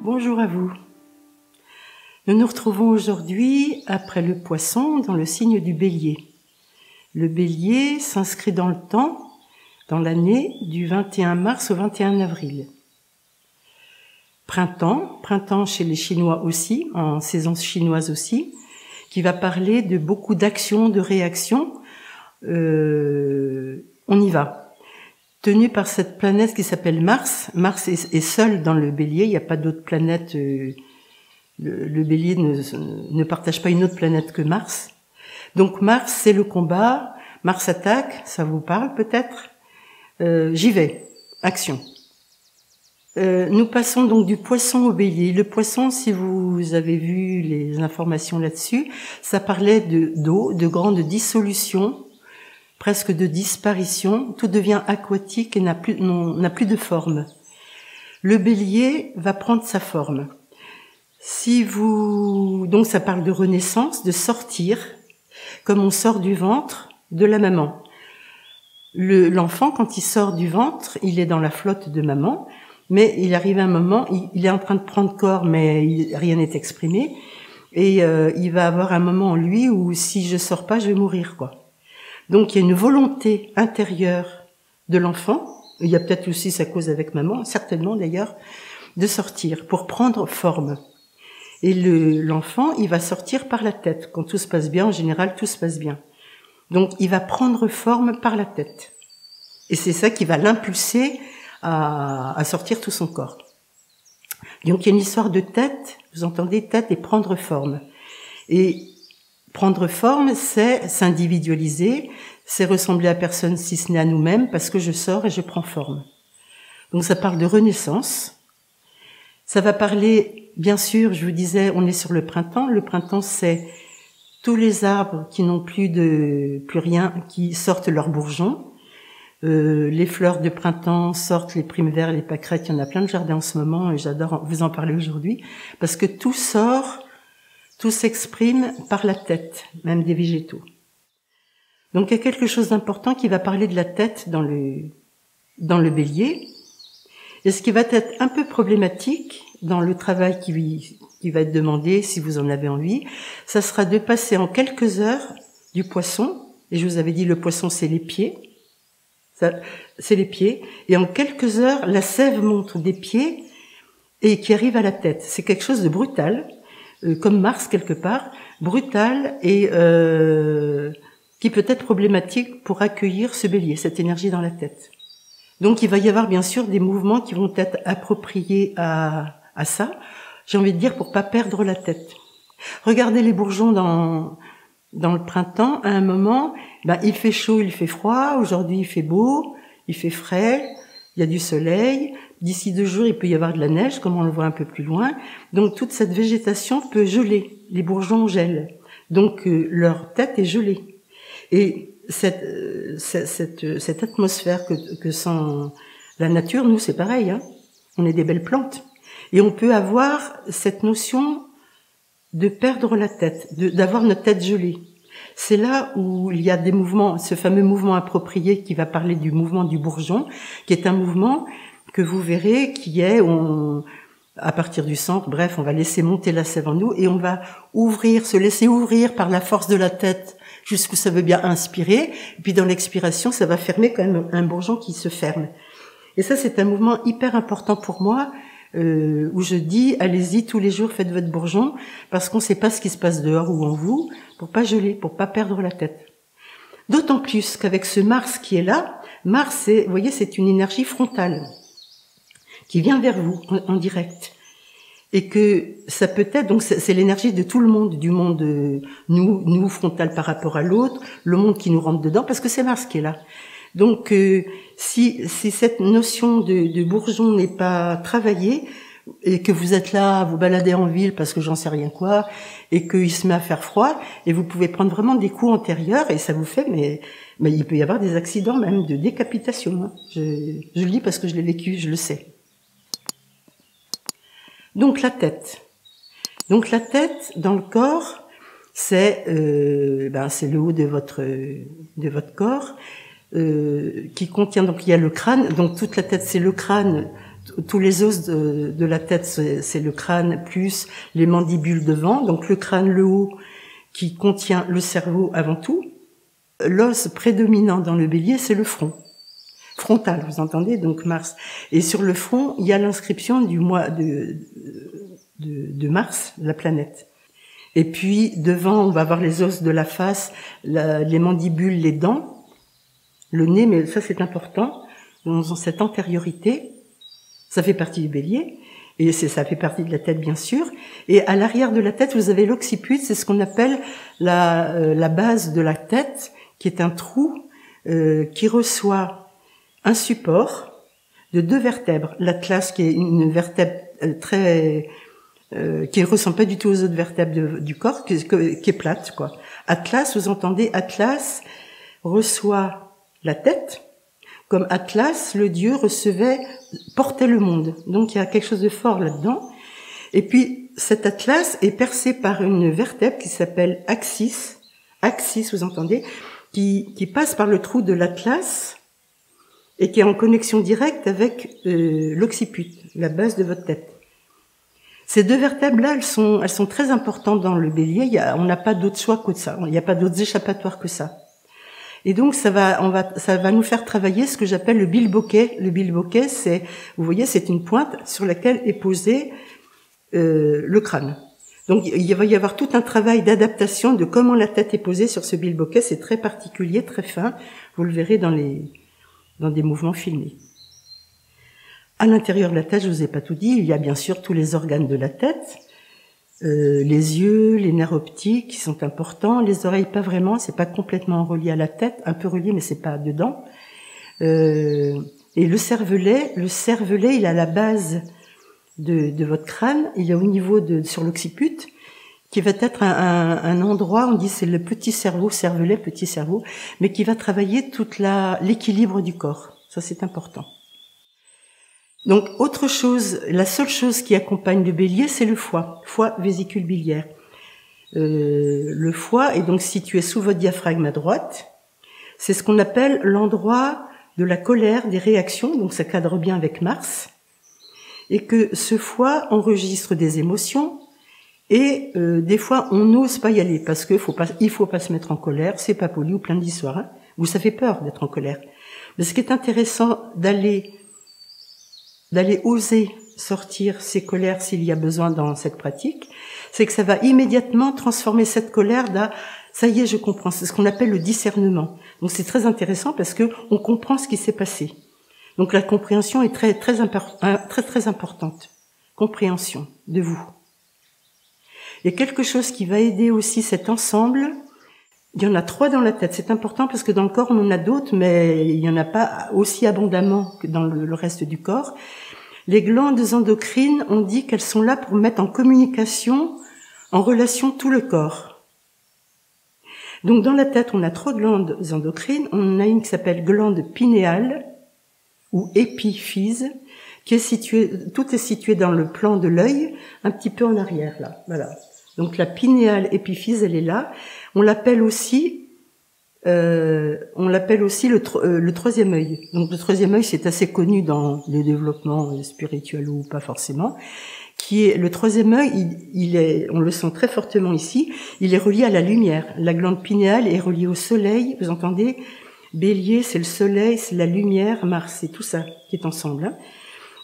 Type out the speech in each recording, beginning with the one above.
Bonjour à vous. Nous nous retrouvons aujourd'hui après le Poisson dans le signe du Bélier. Le Bélier s'inscrit dans le temps, dans l'année du 21 mars au 21 avril. Printemps chez les Chinois aussi, en saison chinoise aussi, qui va parler de beaucoup d'actions, de réactions. On y va. Tenu par cette planète qui s'appelle Mars. Mars est seul dans le Bélier, il n'y a pas d'autre planète. Le Bélier ne partage pas une autre planète que Mars. Donc Mars, c'est le combat. Mars attaque, ça vous parle peut-être. J'y vais, action. Nous passons donc du Poisson au Bélier. Le Poisson, si vous avez vu les informations là-dessus, ça parlait d'eau, de grande dissolution, presque de disparition. Tout devient aquatique et n'a plus de forme. Le Bélier va prendre sa forme. Donc ça parle de renaissance, de sortir, comme on sort du ventre de la maman. L'enfant, quand il sort du ventre, il est dans la flotte de maman, mais il arrive un moment, il est en train de prendre corps, mais rien n'est exprimé, et il va avoir un moment en lui où si je sors pas, je vais mourir, quoi. Donc il y a une volonté intérieure de l'enfant, il y a peut-être aussi sa cause avec maman, certainement d'ailleurs, de sortir pour prendre forme. Et l'enfant, il va sortir par la tête. Quand tout se passe bien, en général, tout se passe bien. Donc il va prendre forme par la tête. Et c'est ça qui va l'impulser à sortir tout son corps. Donc il y a une histoire de tête, vous entendez, tête et prendre forme. Et prendre forme, c'est s'individualiser, c'est ressembler à personne si ce n'est à nous-mêmes, parce que je sors et je prends forme. Donc ça parle de renaissance. Ça va parler, bien sûr, je vous disais, on est sur le printemps. Le printemps, c'est tous les arbres qui n'ont plus rien, qui sortent leurs bourgeons. Les fleurs de printemps sortent, les primevères, les pâquerettes. Il y en a plein de jardins en ce moment et j'adore vous en parler aujourd'hui, parce que tout sort. Tout s'exprime par la tête, même des végétaux. Donc il y a quelque chose d'important qui va parler de la tête dans le Bélier. Et ce qui va être un peu problématique dans le travail qui va être demandé, si vous en avez envie, ça sera de passer en quelques heures du Poisson. Et je vous avais dit, le Poisson, c'est les pieds. C'est les pieds. Et en quelques heures, la sève monte des pieds et qui arrive à la tête. C'est quelque chose de brutal. Comme Mars quelque part, brutal et qui peut être problématique pour accueillir ce Bélier, cette énergie dans la tête. Donc il va y avoir bien sûr des mouvements qui vont être appropriés à ça, j'ai envie de dire pour pas perdre la tête. Regardez les bourgeons dans le printemps, à un moment, il fait chaud, il fait froid, aujourd'hui il fait beau, il fait frais, il y a du soleil. D'ici 2 jours, il peut y avoir de la neige, comme on le voit un peu plus loin. Donc, toute cette végétation peut geler. Les bourgeons gèlent. Donc, leur tête est gelée. Et cette atmosphère que sent la nature, nous, c'est pareil, hein. On est des belles plantes. Et on peut avoir cette notion de perdre la tête, d'avoir notre tête gelée. C'est là où il y a des mouvements, ce fameux mouvement approprié qui va parler du mouvement du bourgeon, qui est un mouvement que vous verrez, qui est, à partir du centre, bref, on va laisser monter la sève en nous et on va se laisser ouvrir par la force de la tête jusqu'où ça veut bien inspirer. Et puis dans l'expiration, ça va fermer quand même un bourgeon qui se ferme. Et ça, c'est un mouvement hyper important pour moi, où je dis, allez-y, tous les jours, faites votre bourgeon, parce qu'on ne sait pas ce qui se passe dehors ou en vous, pour pas geler, pour pas perdre la tête. D'autant plus qu'avec ce Mars qui est là, Mars, vous voyez, c'est une énergie frontale qui vient vers vous en direct. Et que ça peut être, donc c'est l'énergie de tout le monde, du monde, nous frontal par rapport à l'autre, le monde qui nous rentre dedans, parce que c'est Mars qui est là. Donc, si cette notion de bourgeon n'est pas travaillée, et que vous êtes là, vous baladez en ville parce que j'en sais rien quoi, et qu'il se met à faire froid, et vous pouvez prendre vraiment des coups antérieurs, et ça vous fait, mais il peut y avoir des accidents même de décapitation. Hein. Je le dis parce que je l'ai vécu, je le sais. Donc la tête. Donc la tête dans le corps, c'est le haut de votre corps qui contient, donc il y a le crâne, donc toute la tête c'est le crâne tous les os de la tête, c'est le crâne plus les mandibules devant. Donc le crâne, le haut, qui contient le cerveau avant tout. L'os prédominant dans le bélier, c'est le front. Frontal, vous entendez, donc Mars. Et sur le front, il y a l'inscription du mois de Mars, la planète. Et puis, devant, on va avoir les os de la face, les mandibules, les dents, le nez, mais ça c'est important, dans cette antériorité, ça fait partie du bélier, et ça fait partie de la tête bien sûr. Et à l'arrière de la tête, vous avez l'occiput, c'est ce qu'on appelle la base de la tête, qui est un trou qui reçoit un support de 2 vertèbres. L'atlas, qui est une vertèbre qui ne ressemble pas du tout aux autres vertèbres du corps, qui est plate, quoi. Atlas, vous entendez, Atlas reçoit la tête, comme Atlas, le dieu, portait le monde. Donc il y a quelque chose de fort là-dedans. Et puis cet Atlas est percé par une vertèbre qui s'appelle Axis, vous entendez, qui passe par le trou de l'Atlas et qui est en connexion directe avec l'occiput, la base de votre tête. Ces 2 vertèbres-là, elles sont très importantes dans le bélier. On n'a pas d'autre choix que ça. Il n'y a pas d'autres échappatoires que ça. Et donc, ça va nous faire travailler ce que j'appelle le bilboquet. Le bilboquet, vous voyez, c'est une pointe sur laquelle est posé le crâne. Donc, il va y avoir tout un travail d'adaptation de comment la tête est posée sur ce bilboquet. C'est très particulier, très fin. Vous le verrez dans des mouvements filmés. À l'intérieur de la tête, je vous ai pas tout dit, il y a bien sûr tous les organes de la tête, les yeux, les nerfs optiques qui sont importants, les oreilles pas vraiment, c'est pas complètement relié à la tête, un peu relié mais c'est pas dedans. Et le cervelet, il est à la base de votre crâne, il est au niveau sur l'occiput, qui va être un endroit, on dit c'est le petit cerveau, cervelet, petit cerveau, mais qui va travailler toute l'équilibre du corps. Ça c'est important. Donc, autre chose, la seule chose qui accompagne le bélier, c'est le foie vésicule biliaire. Le foie est donc situé sous votre diaphragme à droite. C'est ce qu'on appelle l'endroit de la colère, des réactions, donc ça cadre bien avec Mars. Et que ce foie enregistre des émotions, et des fois, on n'ose pas y aller, parce qu'il faut pas se mettre en colère, c'est pas poli ou plein d'histoires. Hein. Vous, ça fait peur d'être en colère. Mais ce qui est intéressant d'aller oser sortir ses colères s'il y a besoin dans cette pratique, c'est que ça va immédiatement transformer cette colère ça y est, je comprends. C'est ce qu'on appelle le discernement. Donc c'est très intéressant parce que on comprend ce qui s'est passé. Donc la compréhension est très importante. Compréhension de vous. Il y a quelque chose qui va aider aussi cet ensemble. Il y en a 3 dans la tête. C'est important parce que dans le corps, on en a d'autres, mais il n'y en a pas aussi abondamment que dans le reste du corps. Les glandes endocrines, on dit qu'elles sont là pour mettre en communication, en relation tout le corps. Donc dans la tête, on a 3 glandes endocrines. On a une qui s'appelle glande pinéale ou épiphyse, tout est situé dans le plan de l'œil, un petit peu en arrière là. Voilà. Donc la pinéale épiphyse, elle est là. On l'appelle aussi le 3e œil. Donc le 3e œil, c'est assez connu dans les développements spirituels ou pas forcément. Qui est le 3e œil, on le sent très fortement ici. Il est relié à la lumière. La glande pinéale est reliée au soleil. Vous entendez? Bélier, c'est le soleil, c'est la lumière. Mars, c'est tout ça qui est ensemble. Hein.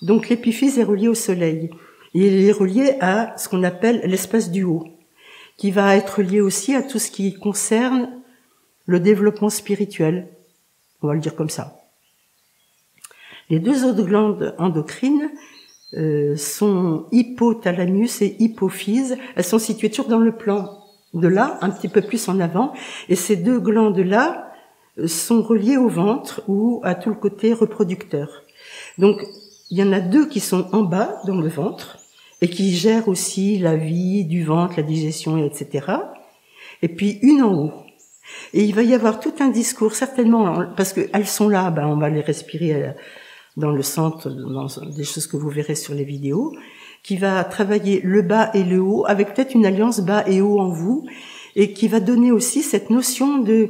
Donc l'épiphyse est reliée au soleil. Et il est relié à ce qu'on appelle l'espace du haut, qui va être lié aussi à tout ce qui concerne le développement spirituel. On va le dire comme ça. Les 2 autres glandes endocrines sont hypothalamus et hypophyse. Elles sont situées toujours dans le plan de là, un petit peu plus en avant. Et ces 2 glandes-là sont reliées au ventre ou à tout le côté reproducteur. Donc, il y en a 2 qui sont en bas, dans le ventre, et qui gèrent aussi la vie du ventre, la digestion, etc. Et puis une en haut. Et il va y avoir tout un discours, certainement, parce qu'elles sont là, on va les respirer dans le centre, dans des choses que vous verrez sur les vidéos, qui va travailler le bas et le haut, avec peut-être une alliance bas et haut en vous, et qui va donner aussi cette notion de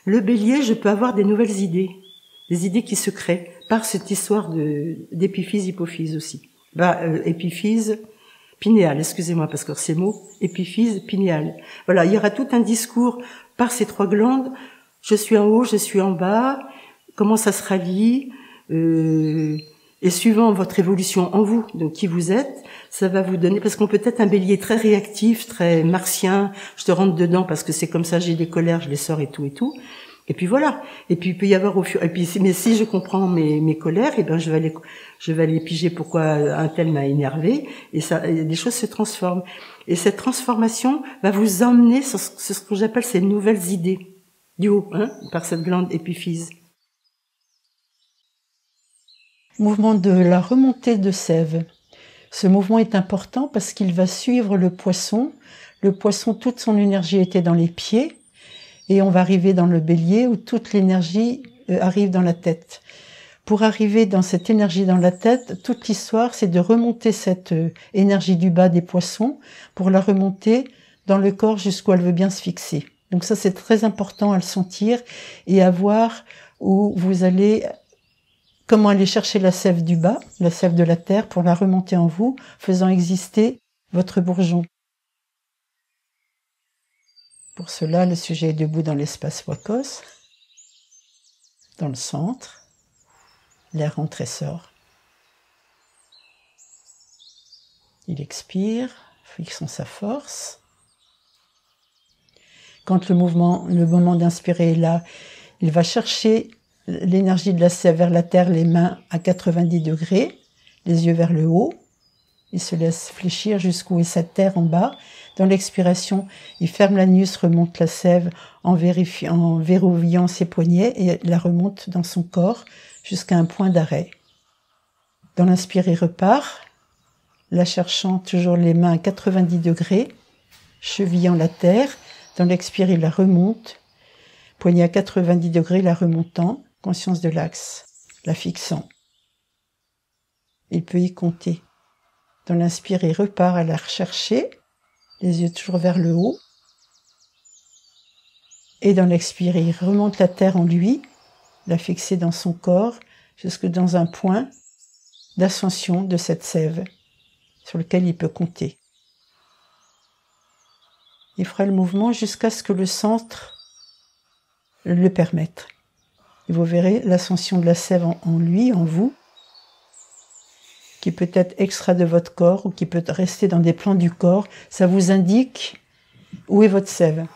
le bélier, je peux avoir des nouvelles idées, des idées qui se créent, par cette histoire d'épiphyse, hypophyse aussi. Épiphyse, pinéale, excusez-moi, parce que ces mots, épiphyse, pinéale. Voilà, il y aura tout un discours par ces 3 glandes. Je suis en haut, je suis en bas. Comment ça se rallie et suivant votre évolution en vous, donc qui vous êtes, ça va vous donner, parce qu'on peut être un bélier très réactif, très martien, je te rentre dedans parce que c'est comme ça, j'ai des colères, je les sors et tout. Et puis voilà. Et puis il peut y avoir mais si je comprends mes colères, et ben je vais aller piger pourquoi un tel m'a énervé, et ça, et les choses se transforment. Et cette transformation va vous emmener sur ce que j'appelle ces nouvelles idées du haut, par cette glande épiphyse. Mouvement de la remontée de sève. Ce mouvement est important parce qu'il va suivre le poisson. Le poisson, toute son énergie était dans les pieds et on va arriver dans le bélier où toute l'énergie arrive dans la tête. Pour arriver dans cette énergie dans la tête, toute l'histoire, c'est de remonter cette énergie du bas des poissons pour la remonter dans le corps jusqu'où elle veut bien se fixer. Donc ça, c'est très important à le sentir et à voir où vous allez... Comment aller chercher la sève du bas, la sève de la terre, pour la remonter en vous, faisant exister votre bourgeon. Pour cela, le sujet est debout dans l'espace Wakos, dans le centre. L'air rentre et sort. Il expire, fixons sa force. Quand le moment d'inspirer est là, il va chercher l'énergie de la sève vers la terre, les mains à 90 degrés, les yeux vers le haut. Il se laisse fléchir jusqu'où est sa terre en bas. Dans l'expiration, il ferme l'anus, remonte la sève en verrouillant ses poignets et la remonte dans son corps jusqu'à un point d'arrêt. Dans l'inspire, il repart, la cherchant toujours les mains à 90 degrés, chevillant la terre. Dans l'expire, il la remonte, poignet à 90 degrés, la remontant. Conscience de l'axe, la fixant. Il peut y compter. Dans l'inspire, il repart à la rechercher, les yeux toujours vers le haut. Et dans l'expire, il remonte la terre en lui, la fixer dans son corps, jusque dans un point d'ascension de cette sève, sur lequel il peut compter. Il fera le mouvement jusqu'à ce que le centre le permette. Et vous verrez l'ascension de la sève en lui, en vous, qui peut être extra de votre corps ou qui peut rester dans des plans du corps. Ça vous indique où est votre sève.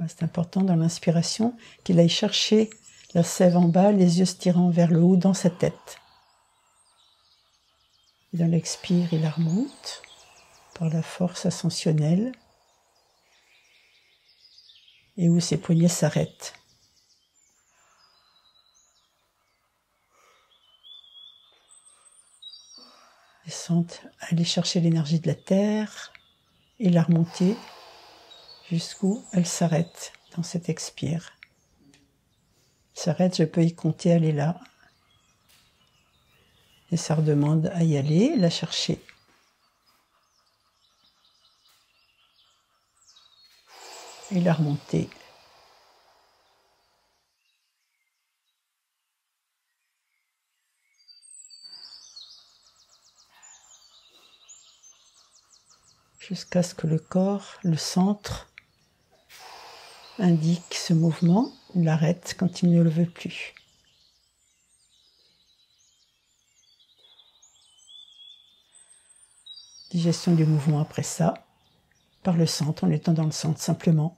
C'est important dans l'inspiration qu'il aille chercher la sève en bas, les yeux se tirant vers le haut dans sa tête. Et dans l'expire, il la remonte par la force ascensionnelle et où ses poignets s'arrêtent. Et sentent aller chercher l'énergie de la terre et la remonter jusqu'où elle s'arrête dans cet expire. Elle s'arrête, je peux y compter, elle est là. Et ça redemande à y aller, la chercher. Et la remonter. Jusqu'à ce que le corps, le centre, indique ce mouvement, il l'arrête quand il ne le veut plus. Digestion du mouvement après ça, par le centre, en étant dans le centre simplement.